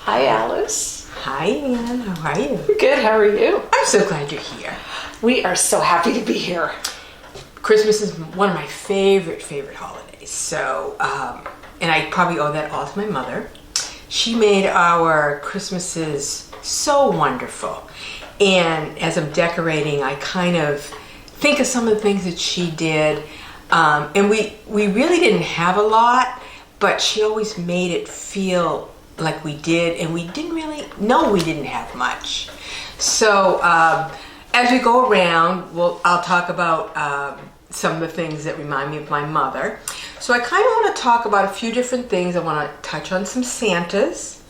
Hi, Alice. Hi, Anne. How are you? Good, how are you? I'm so glad you're here. We are so happy to be here. Christmas is one of my favorite holidays. So, and I probably owe that all to my mother. She made our Christmases so wonderful. And as I'm decorating, I kind of think of some of the things that she did. And we really didn't have a lot, but she always made it feel like we did, and we didn't really know we didn't have much. So as we go around, I'll talk about some of the things that remind me of my mother. So I kind of want to talk about a few different things. I want to touch on some Santas.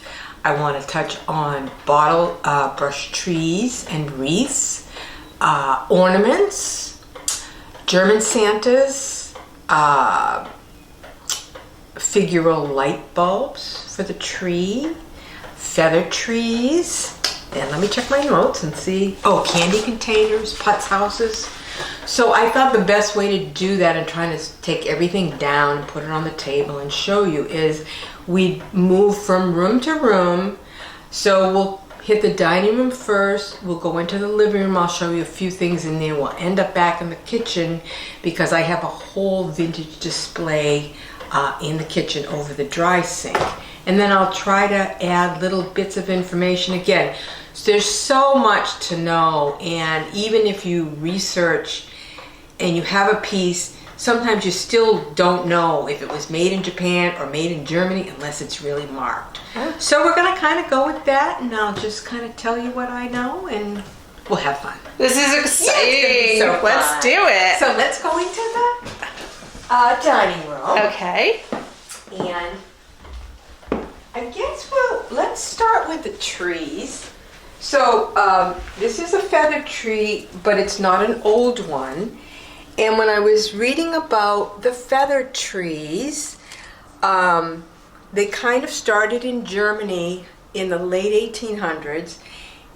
I want to touch on bottle brush trees and wreaths, ornaments, German Santas, Figuro light bulbs for the tree, feather trees, and let me check my notes and see. Oh, candy containers, putz houses. So I thought the best way to do that and trying to take everything down and put it on the table and show you is we move from room to room. So we'll hit the dining room first, we'll go into the living room, I'll show you a few things in there, we'll end up back in the kitchen because I have a whole vintage display in the kitchen over the dry sink. And then I'll try to add little bits of information. Again, so there's so much to know, and even if you research and you have a piece, sometimes you still don't know if it was made in Japan or made in Germany unless it's really marked. Oh. So we're gonna kind of go with that, and I'll just kind of tell you what I know, and we'll have fun. This is exciting. Yeah, so let's do it. So let's go into the dining room. Okay. And I guess let's start with the trees. So this is a feather tree, but it's not an old one. And when I was reading about the feather trees, they kind of started in Germany in the late 1800s,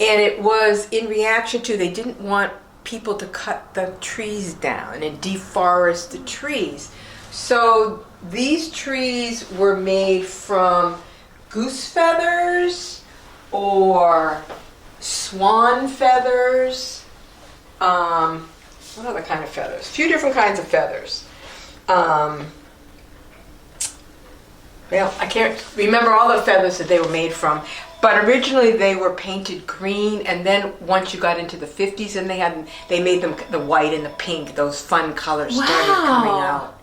and it was in reaction to they didn't want people to cut the trees down and deforest the trees. So these trees were made from goose feathers or swan feathers. What other kind of feathers? A few different kinds of feathers. Well, I can't remember all the feathers that they were made from, but originally they were painted green, and then once you got into the 50s, and they made them the white and the pink. Those fun colors started coming out.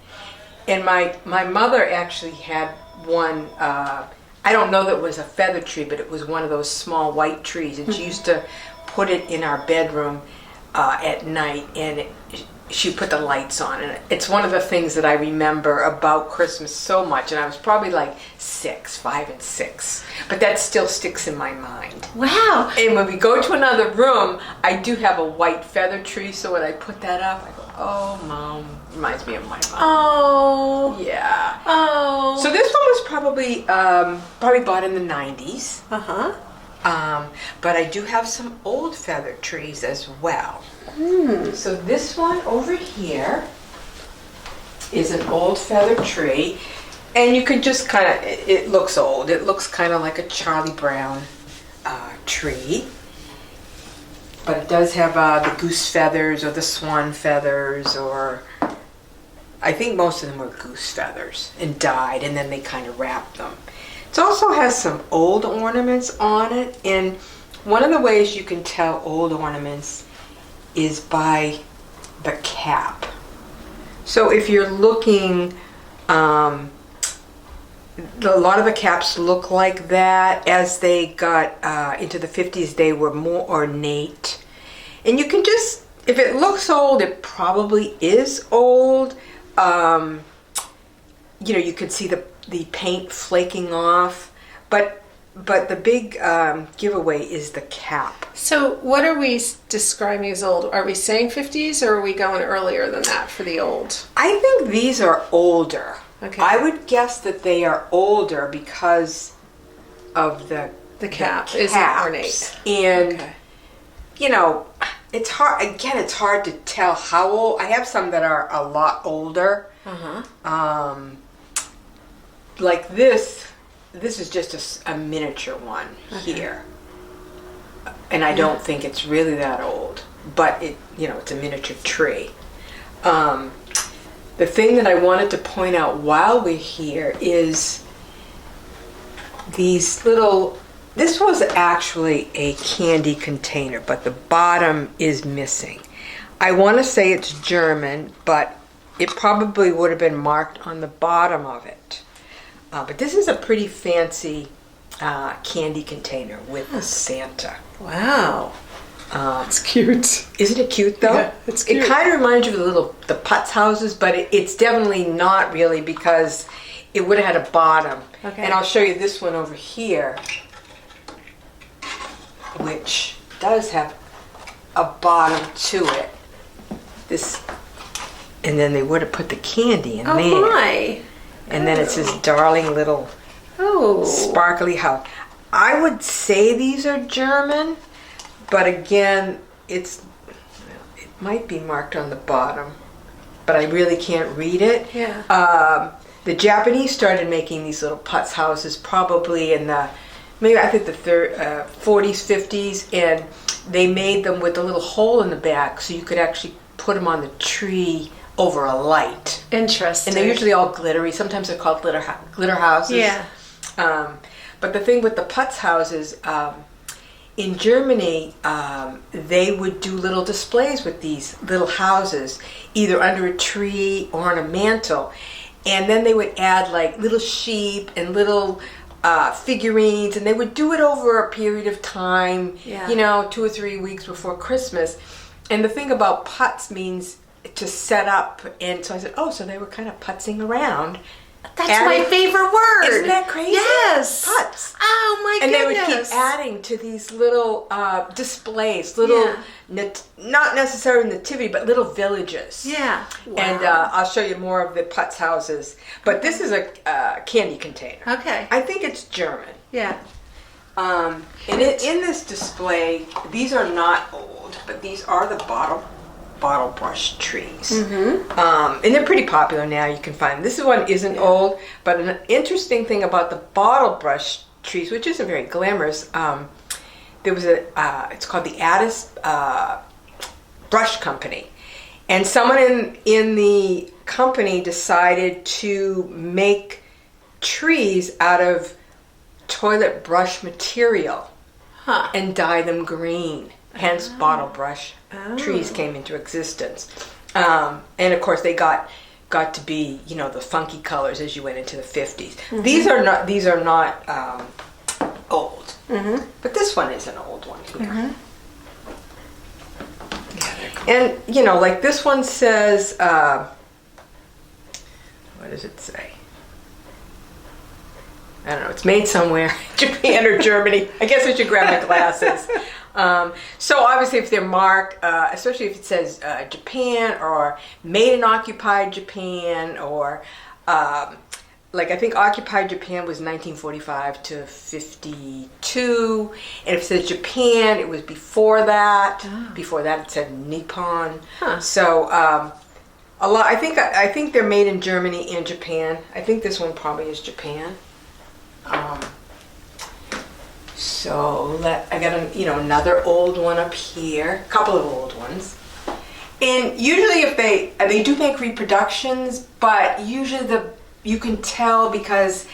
And my mother actually had one. I don't know that it was a feather tree, but it was one of those small white trees, and she used to put it in our bedroom at night, and she put the lights on, and it's one of the things that I remember about Christmas so much, and I was probably like 5 and 6, but that still sticks in my mind. Wow. And when we go to another room, I do have a white feather tree, so when I put that up, I go, oh, Mom, reminds me of my mom. Oh. Yeah. Oh. So this one was probably bought in the 90s. Uh-huh. But I do have some old feather trees as well. Hmm. So this one over here is an old feather tree, and you can just kind of, it looks old. It looks kind of like a Charlie Brown tree, but it does have the goose feathers or the swan feathers, or I think most of them were goose feathers and dyed, and then they kind of wrapped them. It also has some old ornaments on it, and one of the ways you can tell old ornaments is by the cap. So if you're looking, a lot of the caps look like that. As they got into the 50s, they were more ornate. And you can just, if it looks old, it probably is old. You could see the paint flaking off, but the big giveaway is the cap. So what are we describing as old? Are we saying 50s, or are we going earlier than that for the old? I think these are older. Okay. I would guess that they are older because of the cap caps. isn't ornate. And, Okay. It's hard, again, it's hard to tell how old. I have some that are a lot older. Uh-huh. Like this this is just a miniature one here. And I don't think it's really that old, but it's a miniature tree. The thing that I wanted to point out while we're here is these little, this was actually a candy container, but the bottom is missing. I want to say it's German, but it probably would have been marked on the bottom of it. But this is a pretty fancy candy container with a Santa. Wow. It's cute. Isn't it cute though? Yeah, it's cute. It kind of reminds you of the putz houses, but it's definitely not really because it would have had a bottom. Okay. And I'll show you this one over here, which does have a bottom to it. This, and then they would have put the candy in there. Oh my. And then it's this darling little sparkly house. I would say these are German, but again, it might be marked on the bottom, but I really can't read it. Yeah. The Japanese started making these little putz houses probably in the 40s, 50s, and they made them with a little hole in the back so you could actually put them on the tree over a light. Interesting. And they're usually all glittery. Sometimes they're called glitter houses. Yeah. But the thing with the putz houses, in Germany, they would do little displays with these little houses, either under a tree or on a mantle. And then they would add like little sheep and little figurines, and they would do it over a period of time, 2 or 3 weeks before Christmas. And the thing about putz means to set up, and so I said, so they were kind of putzing around. That's my favorite word. Isn't that crazy? Yes. Putz. Oh my and goodness. And they would keep adding to these little displays, little, not necessarily nativity, but little villages. Yeah. Wow. And I'll show you more of the putz houses. But this is a candy container. Okay. I think it's German. Yeah. And in this display, these are not old, but these are the bottle brush trees. And they're pretty popular now. You can find them. This one isn't old, but an interesting thing about the bottle brush trees, which isn't very glamorous, there was it's called the Addis Brush Company, and someone in the company decided to make trees out of toilet brush material and dye them green. Hence, bottle brush trees came into existence, and of course they got to be the funky colors as you went into the 50s. These are not old, but this one is an old one here. And like this one says, what does it say? I don't know. It's made somewhere, Japan or Germany. I guess I should grab my glasses. So obviously if they're marked, especially if it says Japan or made in occupied Japan, or like I think occupied Japan was 1945 to 52, and if it says Japan, it was before that. Before that it said Nippon. So a lot. I think they're made in Germany and Japan. I think this one probably is Japan. So I got another old one up here, a couple of old ones, and usually if they do make reproductions, but usually you can tell because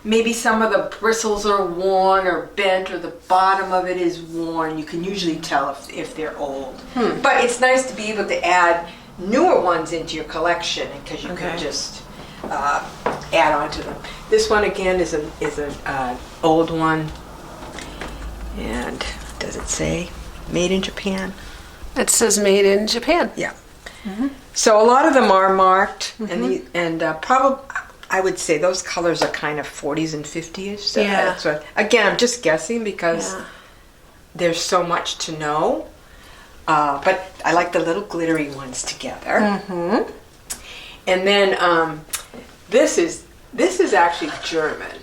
maybe some of the bristles are worn or bent, or the bottom of it is worn. You can usually tell if they're old. But it's nice to be able to add newer ones into your collection because you can just add on to them. This one again is an old one. And does it say made in Japan? It says made in Japan. Yeah. So a lot of them are marked, and probably I would say those colors are kind of 40s and 50s. So that's what, again, I'm just guessing because there's so much to know. But I like the little glittery ones together. And then this is actually German.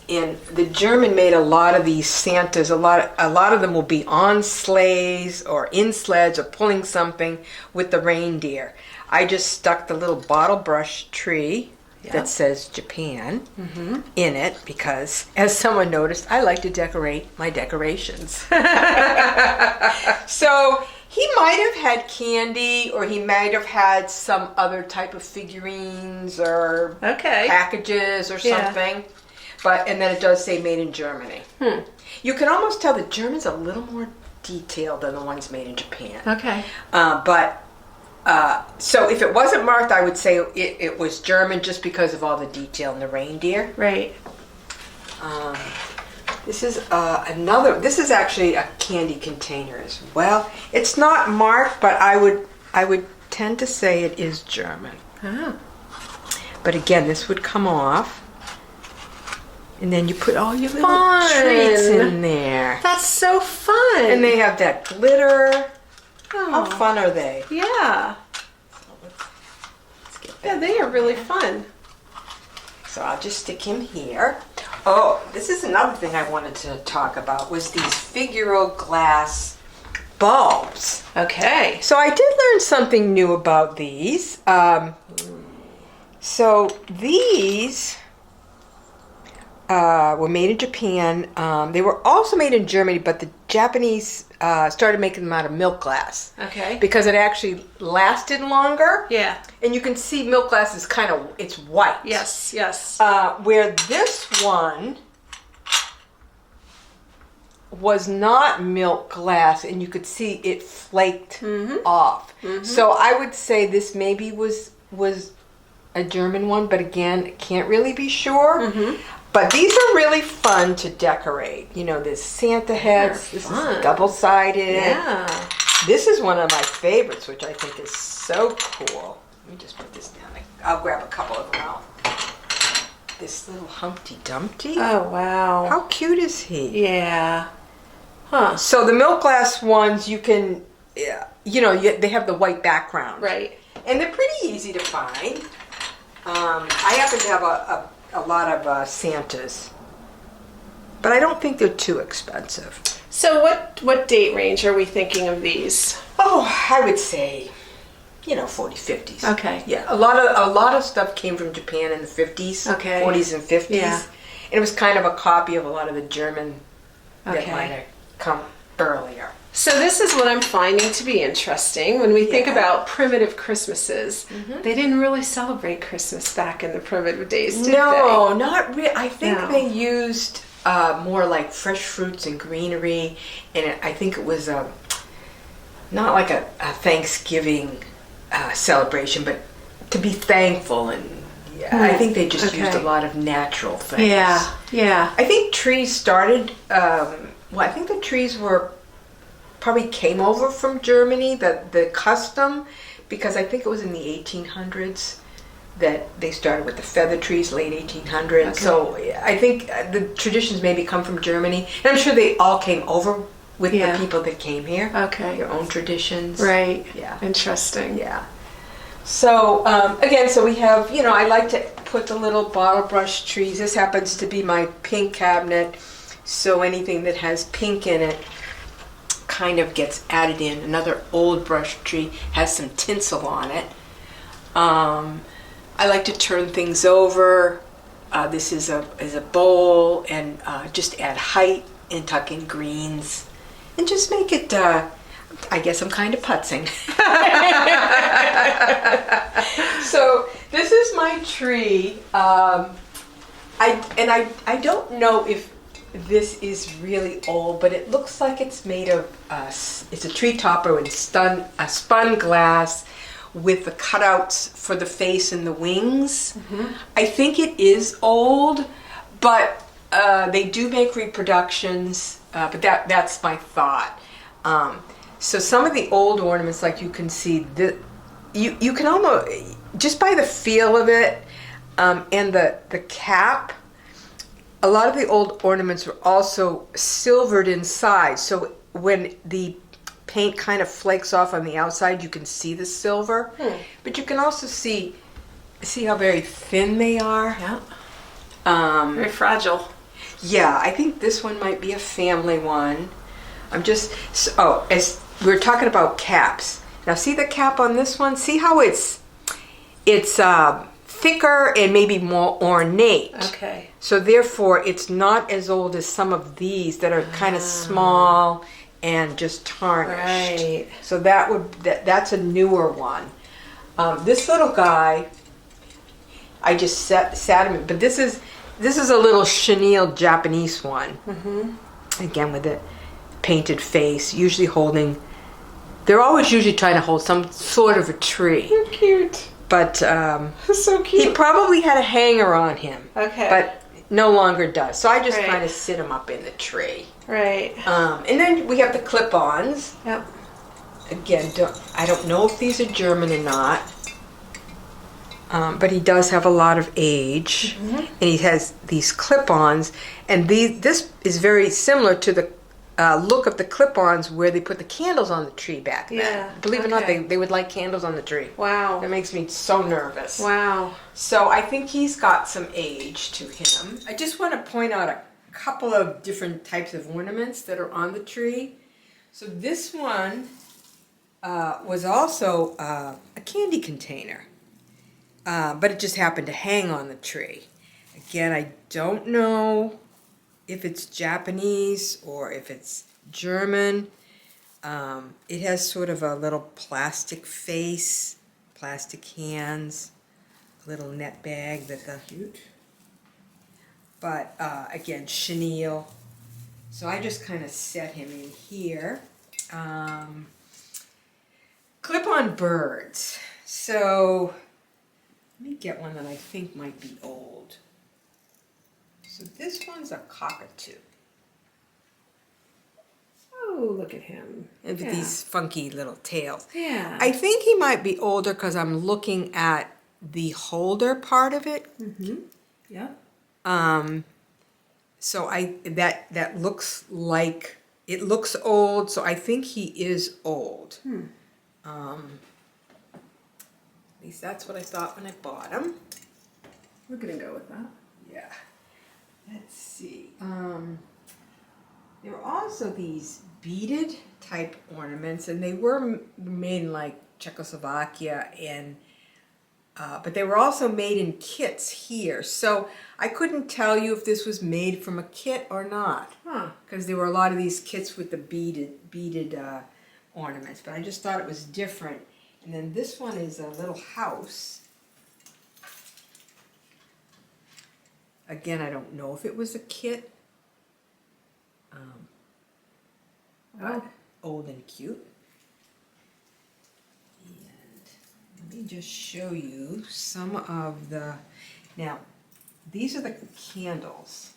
And the German made a lot of these Santas. A lot of them will be on sleighs or in sleds or pulling something with the reindeer. I just stuck the little bottle brush tree that says Japan in it because, as someone noticed, I like to decorate my decorations. So he might have had candy, or he might have had some other type of figurines or packages or something. But and then it does say made in Germany. You can almost tell the German's a little more detailed than the ones made in Japan. Okay. So if it wasn't marked, I would say it was German just because of all the detail in the reindeer. Right. This is this is actually a candy container as well. It's not marked, but I would tend to say it is German. Oh. But again, this would come off. And then you put all your little treats in there. That's so fun. And they have that glitter. How fun are they? Yeah. Let's get Yeah, they are really fun. So I'll just stick him here. Oh, this is another thing I wanted to talk about was these Figuro glass bulbs. Okay. So I did learn something new about these. So these were made in Japan. They were also made in Germany, but the Japanese started making them out of milk glass. Okay. Because it actually lasted longer. Yeah. And you can see milk glass is it's white. Yes, yes. Where this one was not milk glass, and you could see it flaked off. So I would say this maybe was a German one, but again, can't really be sure. But these are really fun to decorate. You know, there's Santa heads. This is double-sided. Yeah. This is one of my favorites, which I think is so cool. Let me just put this down. I'll grab a couple of them out. This little Humpty Dumpty. Oh, wow. How cute is he? Yeah. Huh. So the milk glass ones, you can, they have the white background. Right. And they're pretty easy to find. I happen to have a lot of Santas, but I don't think they're too expensive. So what date range are we thinking of these? Oh, I would say, 40s, 50s. Okay. Yeah, a lot of stuff came from Japan in the 50s, Okay. 40s and 50s. Yeah. And it was kind of a copy of a lot of the German that Okay. might have come earlier. So this is what I'm finding to be interesting. When we think Yeah. about primitive Christmases, they didn't really celebrate Christmas back in the primitive days, did they? No, not really. I think No. they used more like fresh fruits and greenery, and I think it was not like a Thanksgiving celebration, but to be thankful. And I think they just used a lot of natural things. Yeah, yeah. I think trees started. I think the trees probably came over from Germany, the custom, because I think it was in the 1800s that they started with the feather trees, late 1800s. Okay. So I think the traditions maybe come from Germany. And I'm sure they all came over with the people that came here. Okay. Their own traditions. Right. Yeah. Interesting. Yeah. So, again, so we have, I like to put the little bottle brush trees. This happens to be my pink cabinet. So anything that has pink in it kind of gets added in. Another old brush tree has some tinsel on it. I like to turn things over. This is a bowl, and just add height and tuck in greens and just make it, I guess I'm kind of putzing. So this is my tree. I don't know if this is really old, but it looks like it's made of, it's a tree topper and spun glass with the cutouts for the face and the wings. I think it is old, but they do make reproductions, but that's my thought. So some of the old ornaments, like you can see, you can almost, just by the feel of it, and the cap, a lot of the old ornaments were also silvered inside. So when the paint kind of flakes off on the outside, you can see the silver. But you can also see how very thin they are. Yeah. Very fragile. Yeah, I think this one might be a family one. As we were talking about caps. Now see the cap on this one? See how it's thicker and maybe more ornate. Okay. So therefore, it's not as old as some of these that are kind of small and just tarnished. Right. So that's a newer one. This little guy, I just sat him, but this is a little chenille Japanese one. Again, with a painted face, usually holding. They're always usually trying to hold some sort of a tree. So cute. But So cute. he probably had a hanger on him. Okay. But no longer does. So I just Right. kind of sit him up in the tree. Right. And then we have the clip-ons. Yep. Again, I don't know if these are German or not. But he does have a lot of age. And he has these clip-ons. And this is very similar to the look of the clip-ons where they put the candles on the tree back then. Yeah, Believe it or not, okay. they would light candles on the tree. Wow. That makes me so nervous. Wow. So I think he's got some age to him. I just want to point out a couple of different types of ornaments that are on the tree. So this one was also a candy container, but it just happened to hang on the tree. Again, I don't know if it's Japanese or if it's German. It has sort of a little plastic face, plastic hands, a little net bag that the cute. But again, chenille. So I just kind of set him in here. Clip-on birds. So let me get one that I think might be old. So this one's a cockatoo. Oh, look at him. And with these funky little tails. Yeah. I think he might be older because I'm looking at the holder part of it. Yeah. So that looks like it looks old. So I think he is old. At least that's what I thought when I bought him. We're gonna go with that. Yeah. Let's see. There were also these beaded type ornaments, and they were made in like Czechoslovakia, and but they were also made in kits here. So I couldn't tell you if this was made from a kit or not, because there were a lot of these kits with the beaded ornaments. But I just thought it was different. And then this one is a little house. Again, I don't know if it was a kit. But old and cute. And let me just show you some of the. Now, these are the candles.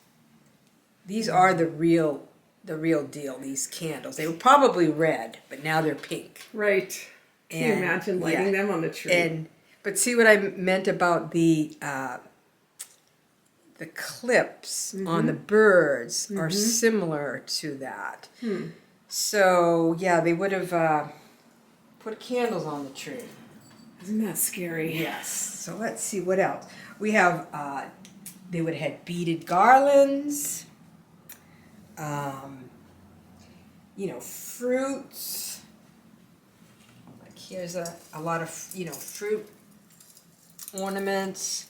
These are the real deal. These candles. They were probably red, but now they're pink. Right. Can you imagine lighting them on the tree? But see what I meant about the clips on the birds are similar to that. So yeah, they would have put candles on the tree. Isn't that scary? Yes. So let's see what else. We have, they would have had beaded garlands, fruits. Like here's a lot of, fruit ornaments.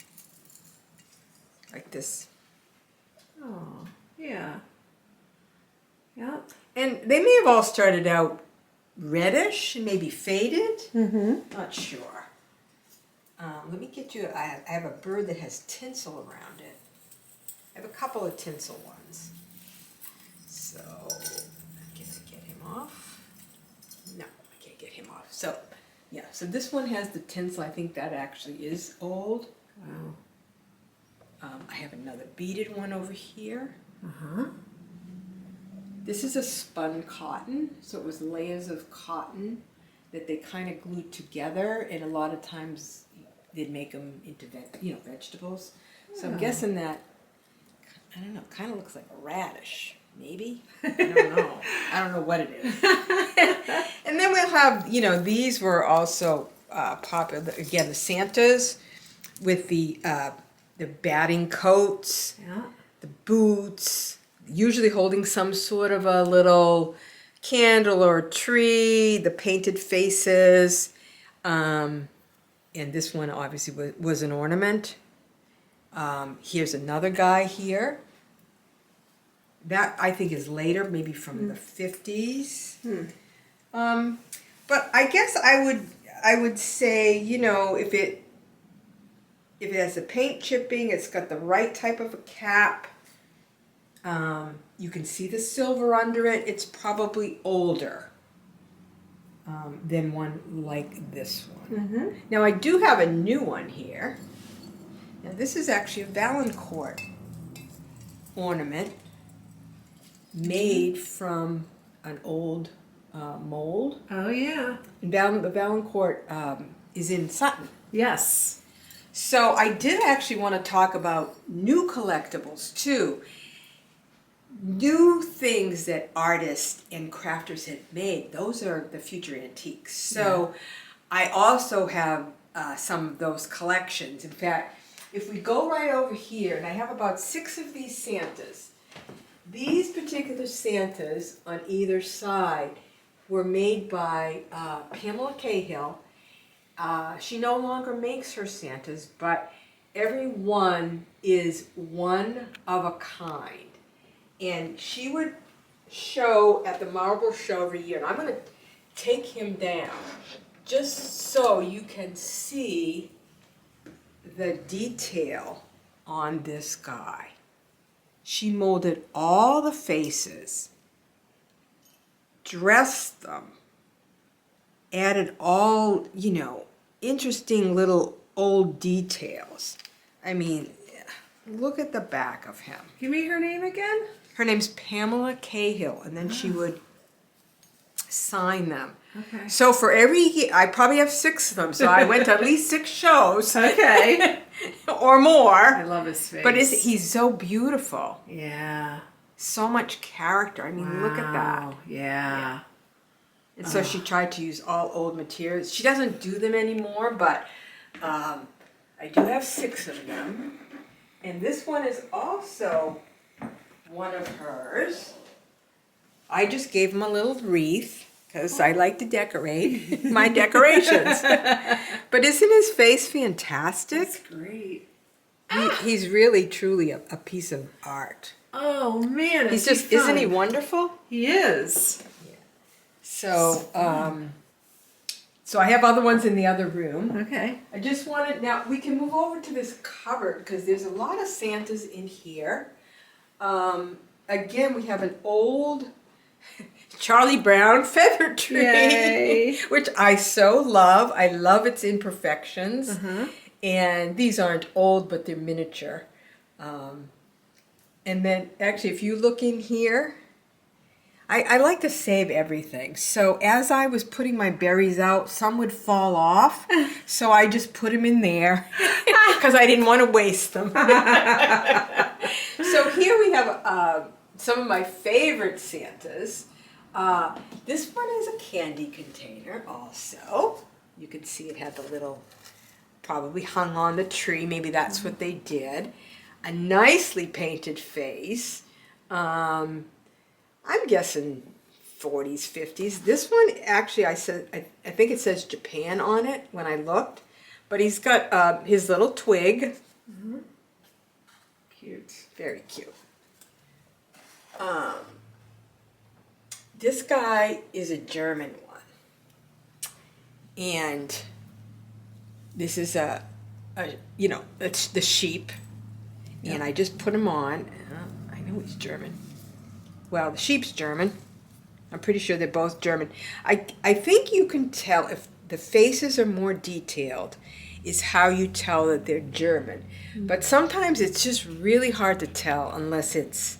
Like this. Oh, yeah. Yeah. And they may have all started out reddish and maybe faded. Not sure. Let me get you, I have a bird that has tinsel around it. I have a couple of tinsel ones. So, can I get him off? No, I can't get him off. So, yeah, so this one has the tinsel. I think that actually is old. Wow. I have another beaded one over here. This is a spun cotton, so it was layers of cotton that they kind of glued together, and a lot of times they'd make them into vegetables. So I'm guessing that, I don't know, kind of looks like a radish, maybe? I don't know. I don't know what it is. And then we'll have, these were also popular. Again, the Santas with the batting coats, the boots, usually holding some sort of a little candle or tree, the painted faces, and And this one obviously was an ornament. Here's another guy here. That I think is later, maybe from the 50s. But I guess I would say, you know, if it has a paint chipping, it's got the right type of a cap. You can see the silver under it. It's probably older than one like this one. Now I do have a new one here. Now this is actually a Valancourt ornament made from an old mold. Oh yeah. And the Valancourt is in Sutton. Yes. So I did actually want to talk about new collectibles too. New things that artists and crafters have made. Those are the future antiques. So I also have some of those collections. In fact, if we go right over here, and I have about 6 of these Santas. These particular Santas on either side were made by Pamela Cahill. She no longer makes her Santas, but every one is one of a kind. And she would show at the Marble Show every year. And I'm going to take him down just so you can see the detail on this guy. She molded all the faces, dressed them, added all, you know, interesting little old details. I mean, look at the back of him. Give me her name again. Her name's Pamela Cahill, and then she would sign them. Okay. So for every year, I probably have 6 of them, so I went to at least 6 shows. Okay. Or more. I love his face. But he's so beautiful. Yeah. So much character. I mean, look at that. Yeah. And so she tried to use all old materials. She doesn't do them anymore, but I do have 6 of them. And this one is also one of hers. I just gave him a little wreath because I like to decorate my decorations. But isn't his face fantastic? That's great. He's really, truly a piece of art. Oh man, He's just, isn't he wonderful? He is. So, so I have other ones in the other room. Okay. I just wanted, now we can move over to this cupboard because there's a lot of Santas in here. Again, we have an old Charlie Brown feather tree, Yay. which I so love. I love its imperfections. And these aren't old, but they're miniature. And then actually, if you look in here, I like to save everything. So as I was putting my berries out, some would fall off. So I just put them in there because I didn't want to waste them. So here we have some of my favorite Santas. This one is a candy container also. You can see it had the little, probably hung on the tree. Maybe that's what they did. A nicely painted face. I'm guessing 40s, 50s. This one actually, I think it says Japan on it when I looked. But he's got his little twig. Cute. Very cute. This guy is a German one. And this is you know, it's the sheep. And I just put him on. I know he's German. Well, the sheep's German. I'm pretty sure they're both German. I think you can tell if the faces are more detailed is how you tell that they're German. But sometimes it's just really hard to tell unless it's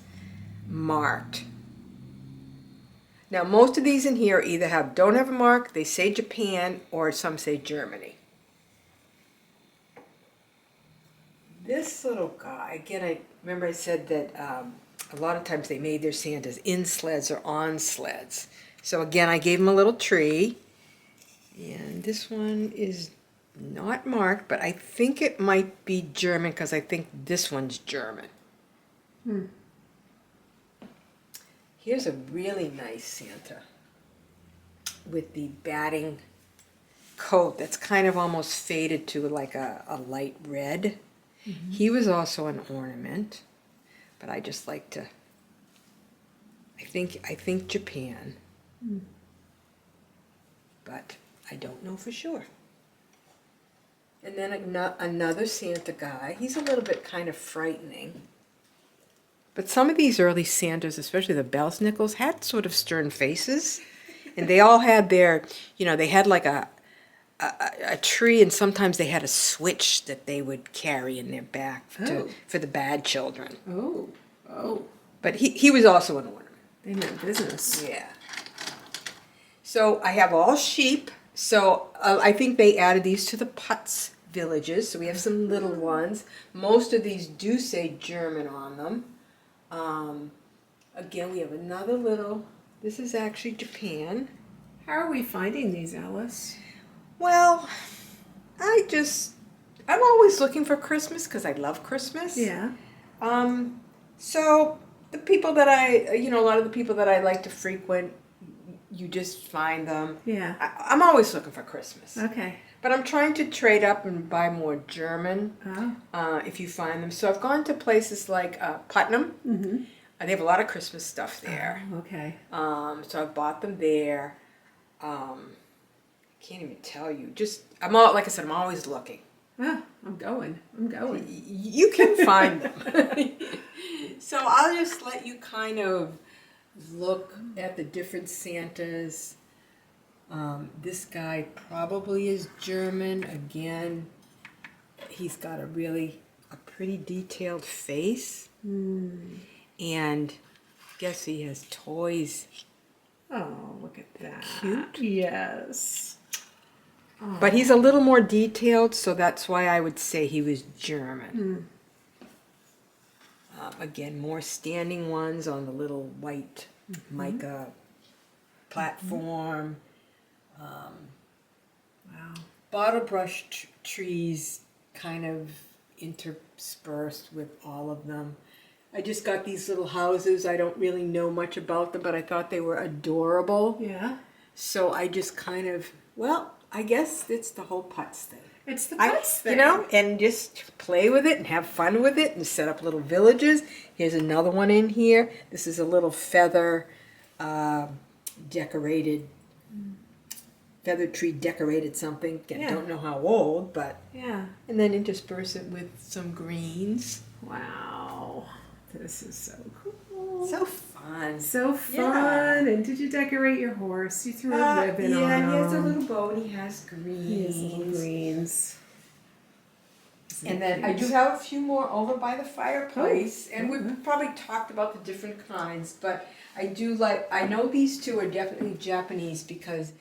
marked. Now, most of these in here either don't have a mark, they say Japan, or some say Germany. This little guy, again, I remember I said that a lot of times they made their Santas in sleds or on sleds. So again, I gave him a little tree. And this one is not marked, but I think it might be German because I think this one's German. Here's a really nice Santa with the batting coat that's kind of almost faded to like a light red. He was also an ornament, but I just like to, I think Japan, but I don't know for sure. And then another Santa guy. He's a little bit kind of frightening. But some of these early Santas, especially the Belsnickels, had sort of stern faces. And they all had their, they had like a tree, and sometimes they had a switch that they would carry in their back for the bad children. Oh. But he was also an ornament. They meant business. Yeah. So I have all sheep. So I think they added these to the putz villages. So we have some little ones. Most of these do say German on them. Again, we have another little. This is actually Japan. How are we finding these, Alice? Well, I'm always looking for Christmas because I love Christmas. Yeah. So the people that a lot of the people that I like to frequent, you just find them. Yeah. I'm always looking for Christmas. Okay. But I'm trying to trade up and buy more German, if you find them. So I've gone to places like Putnam. Mm-hmm. They have a lot of Christmas stuff there. Okay. So I've bought them there. Can't even tell you. Like I said, I'm always looking. Ah, I'm going. You can find them. So I'll just let you kind of look at the different Santas. This guy probably is German. Again, he's got a pretty detailed face. And guess he has toys. Oh, look at that. Cute. Yes. Oh. But he's a little more detailed, so that's why I would say he was German. Again, more standing ones on the little white mica platform. Wow. Bottle brush trees kind of interspersed with all of them. I just got these little houses. I don't really know much about them, but I thought they were adorable. Yeah. So I just kind of, I guess it's the whole putz thing. It's the putz thing. And just play with it and have fun with it and set up little villages. Here's another one in here. This is a little feather decorated, feather tree decorated something. Again, don't know how old, but. Yeah. And then intersperse it with some greens. Wow. This is so cool. So fun. So fun. Yeah. And did you decorate your horse? You threw a ribbon on him. Yeah, he has a little bow and he has greens. He has little greens. And then I do have a few more over by the fireplace. And we've probably talked about the different kinds, but I know these two are definitely Japanese because